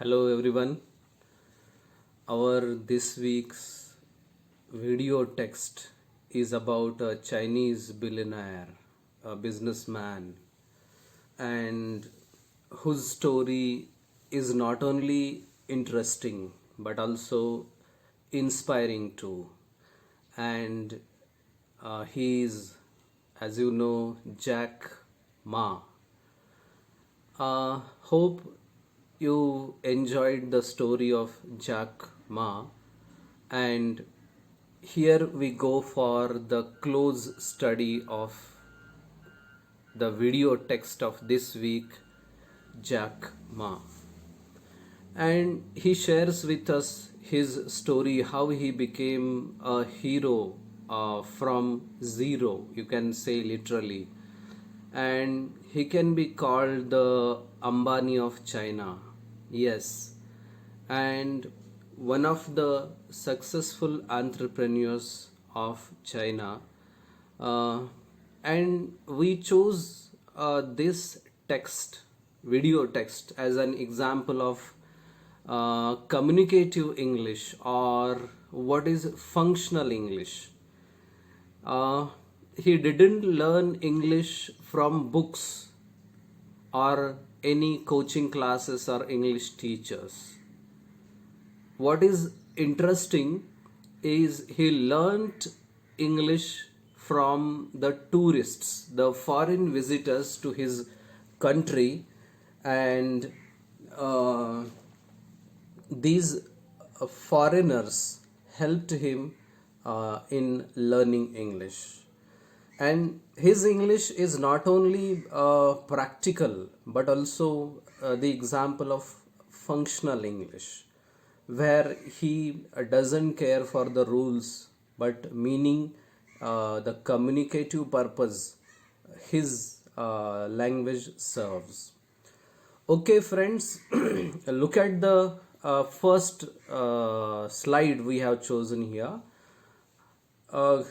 Hello everyone. Our this week's video text is about a Chinese billionaire, a businessman, and whose story is not only interesting but also inspiring too. And he is, as you know, Jack Ma. Hope you enjoyed the story of Jack Ma, and here we go for the close study of the video text of this week, Jack Ma. And he shares with us his story how he became a hero from zero, you can say literally, and he can be called the Ambani of China. Yes, and one of the successful entrepreneurs of China. Uh, and we chose this text, video text, as an example of communicative English, or what is functional English. Uh, he didn't learn English from books or any coaching classes or English teachers. What is interesting is he learnt English from the tourists, the foreign visitors to his country, and uh, these foreigners helped him in learning English. And his English is not only practical but also the example of functional English, where he doesn't care for the rules but meaning the communicative purpose his language serves. Okay, friends, look at the first slide we have chosen here. Uh,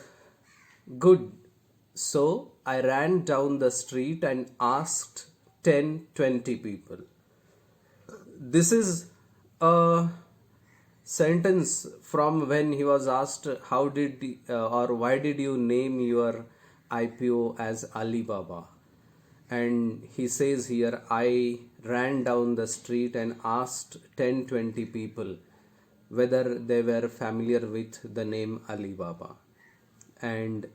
Good. So I ran down the street and asked 10-20 people. This is a sentence from when he was asked, how did or why did you name your IPO as Alibaba? And he says here, I ran down the street and asked 10-20 people whether they were familiar with the name Alibaba. And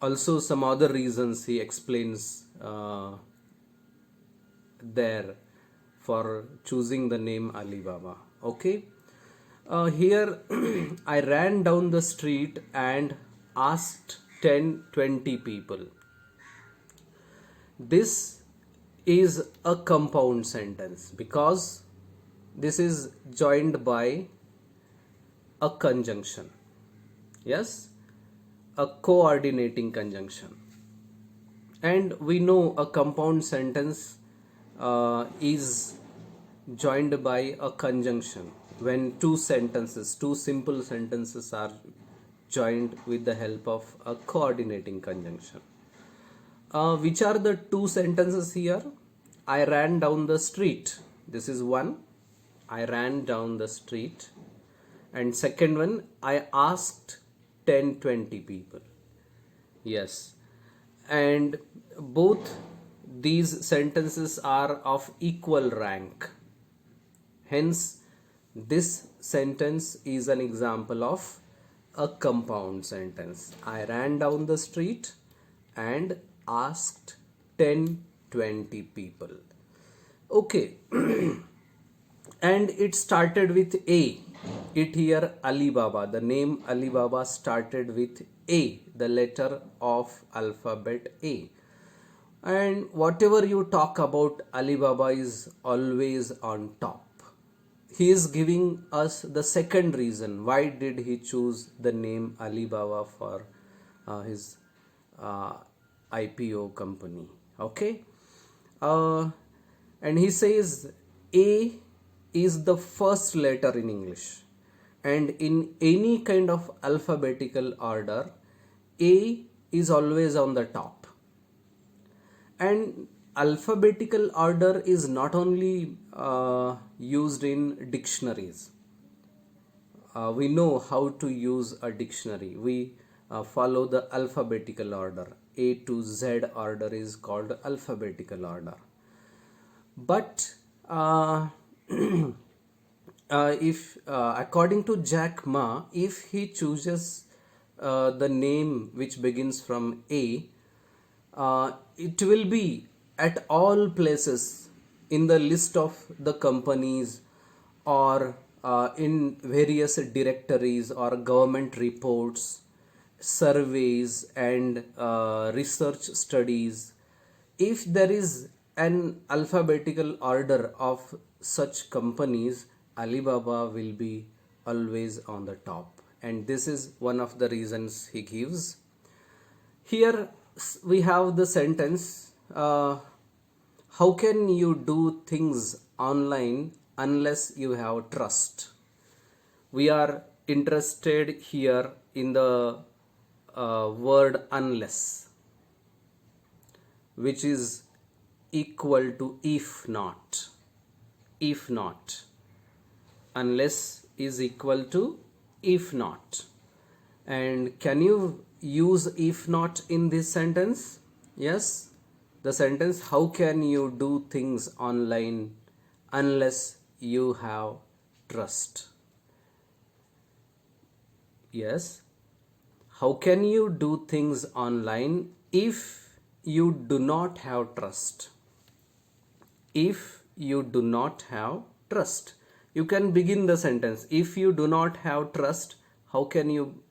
also some other reasons he explains there for choosing the name Alibaba. Okay. Here I ran down the street and asked 10-20 people. This is a compound sentence because this is joined by a conjunction. Yes, a coordinating conjunction. And we know a compound sentence is joined by a conjunction when two simple sentences are joined with the help of a coordinating conjunction. Which are the two sentences here? I ran down the street. This is one. I ran down the street. And second one, I asked 10-20 people. Yes. And both these sentences are of equal rank. Hence, this sentence is an example of a compound sentence. I ran down the street and asked 10-20 people. Okay. And it started with A. It here Alibaba. The name Alibaba started with A, the letter of alphabet A. And whatever you talk about, Alibaba is always on top. He is giving us the second reason. Why did he choose the name Alibaba for his IPO company? Okay. And he says A is the first letter in English, and in any kind of alphabetical order, A is always on the top. And alphabetical order is not only used in dictionaries. We know how to use a dictionary. We follow the alphabetical order. A to Z order is called alphabetical order. But if according to Jack Ma, if he chooses the name which begins from A, it will be at all places in the list of the companies, or in various directories or government reports, surveys, and research studies. If there is an alphabetical order of such companies, Alibaba will be always on the top, and this is one of the reasons he gives. Here we have the sentence, how can you do things online unless you have trust? We are interested here in the word unless, which is equal to if not. If not. Unless is equal to if not. And can you use if not in this sentence? Yes. The sentence, how can you do things online unless you have trust? Yes. How can you do things online if you do not have trust? If you do not have trust. You can begin the sentence. If you do not have trust, how can you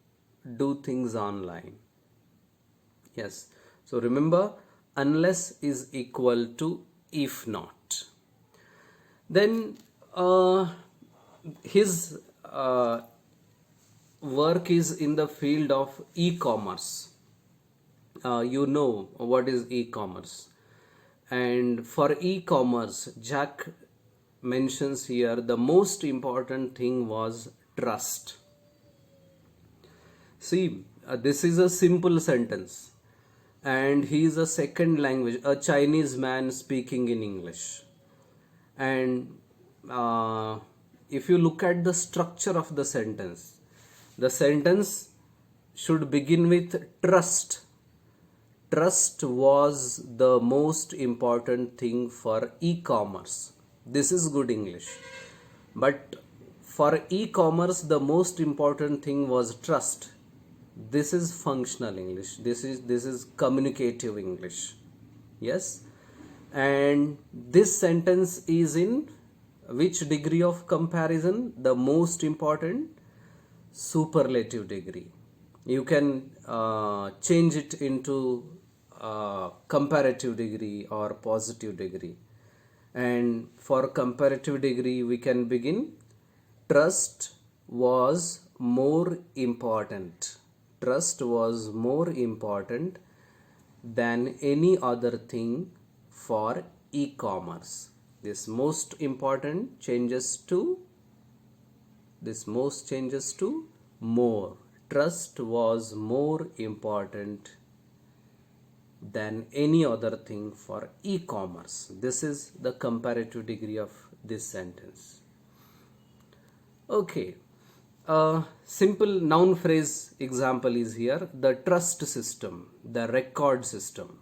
do things online? Yes. So remember, unless is equal to if not. Then his work is in the field of e-commerce. You know what is e-commerce. And for e-commerce, Jack mentions here the most important thing was trust. See, this is a simple sentence, and he is a second language, a Chinese man speaking in English. And if you look at the structure of the sentence should begin with trust. Trust was the most important thing for e-commerce. This is good English. But for e-commerce, the most important thing was trust. This is functional English. This is communicative English. Yes. And this sentence is in which degree of comparison? The most important, superlative degree. You can change it into comparative degree or positive degree. And for comparative degree, we can begin, trust was more important. Trust was more important than any other thing for e-commerce. This most important changes to more. Trust was more important than any other thing for e-commerce. This is the comparative degree of this sentence. Okay. Simple noun phrase example is here. The trust system, the record system.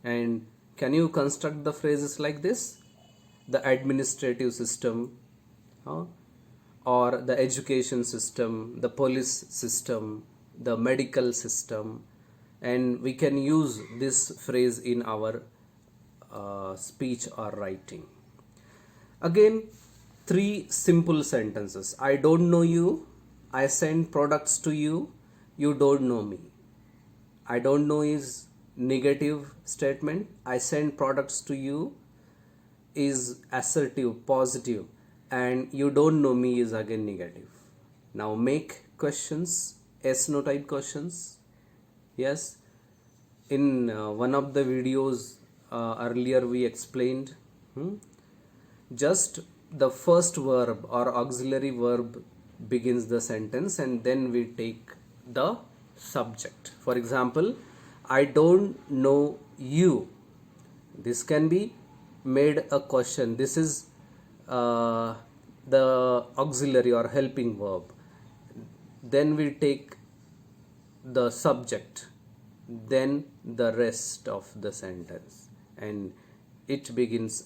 And can you construct the phrases like this? The administrative system, or the education system, the police system, the medical system. And we can use this phrase in our speech or writing. Again, 3 simple sentences. I don't know you. I send products to you. You don't know me. I don't know is negative statement. I send products to you is assertive, positive. And you don't know me is again negative. Now make questions, yes/no type questions. Yes, in one of the videos earlier we explained, just the first verb or auxiliary verb begins the sentence, and then we take the subject. For example, I don't know you. This can be made a question. This is the auxiliary or helping verb. Then we take the subject, then the rest of the sentence, and it begins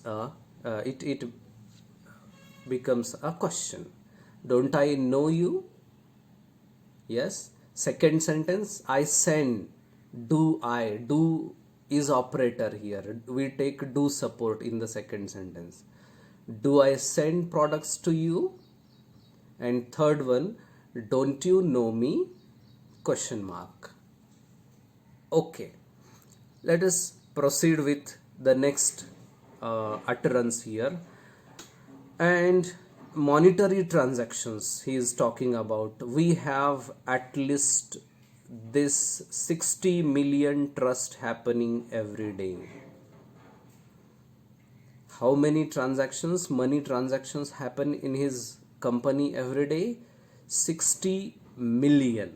it becomes a question. Don't I know you? Yes. Second sentence, I send. Do I? Do is operator here. We take do support in the second sentence. Do I send products to you? And third one, don't you know me? Question mark. Okay. Let us proceed with the next utterance here. And monetary transactions he is talking about. We have at least this 60 million trust happening every day. How many transactions, money transactions happen in his company every day? 60 million.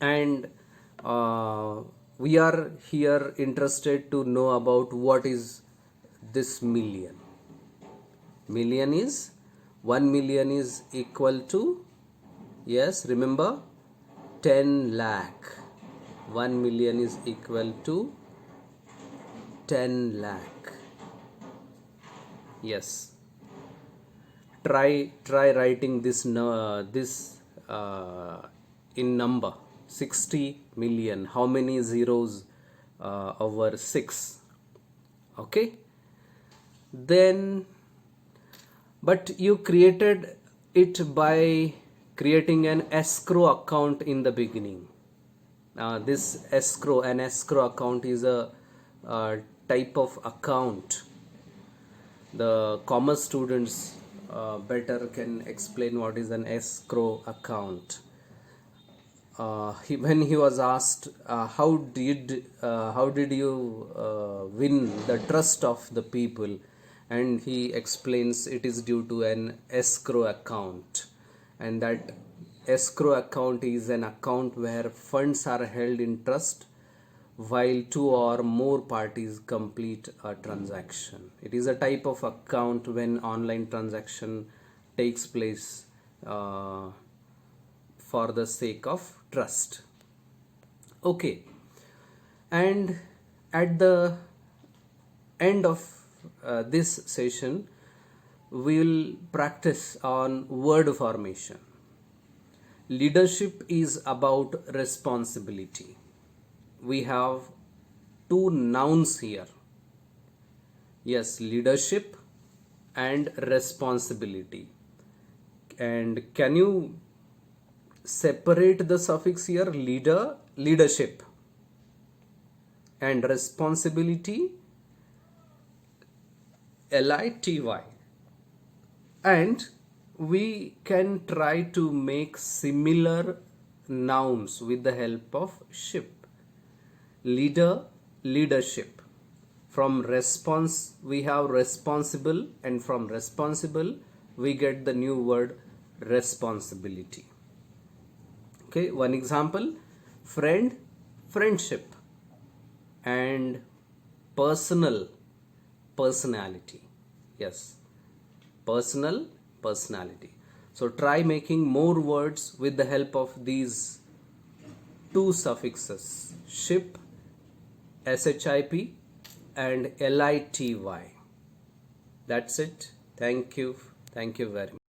And we are here interested to know about what is this million. Million is 1 million is equal to, yes, remember, 10 lakh. 1 million is equal to 10 lakh. Yes. Try writing this in number. 60 million. How many zeros over 6? Okay. Then, but you created it by creating an escrow account in the beginning. This an escrow account is a type of account. The commerce students better can explain what is an escrow account. When he was asked how did you win the trust of the people, and he explains it is due to an escrow account, and that escrow account is an account where funds are held in trust while two or more parties complete a transaction. It is a type of account when online transaction takes place for the sake of trust. Okay. And at the end of this session, we will practice on word formation. Leadership is about responsibility. We have two nouns here. Yes, leadership and responsibility. And can you separate the suffix here? Leadership, and responsibility, lity. And we can try to make similar nouns with the help of ship. Leadership. From response we have responsible, and from responsible we get the new word responsibility. Okay, one example: friend, friendship, and personality. Yes, personality. So try making more words with the help of these two suffixes: ship, ship, and lity. That's it. Thank you very much.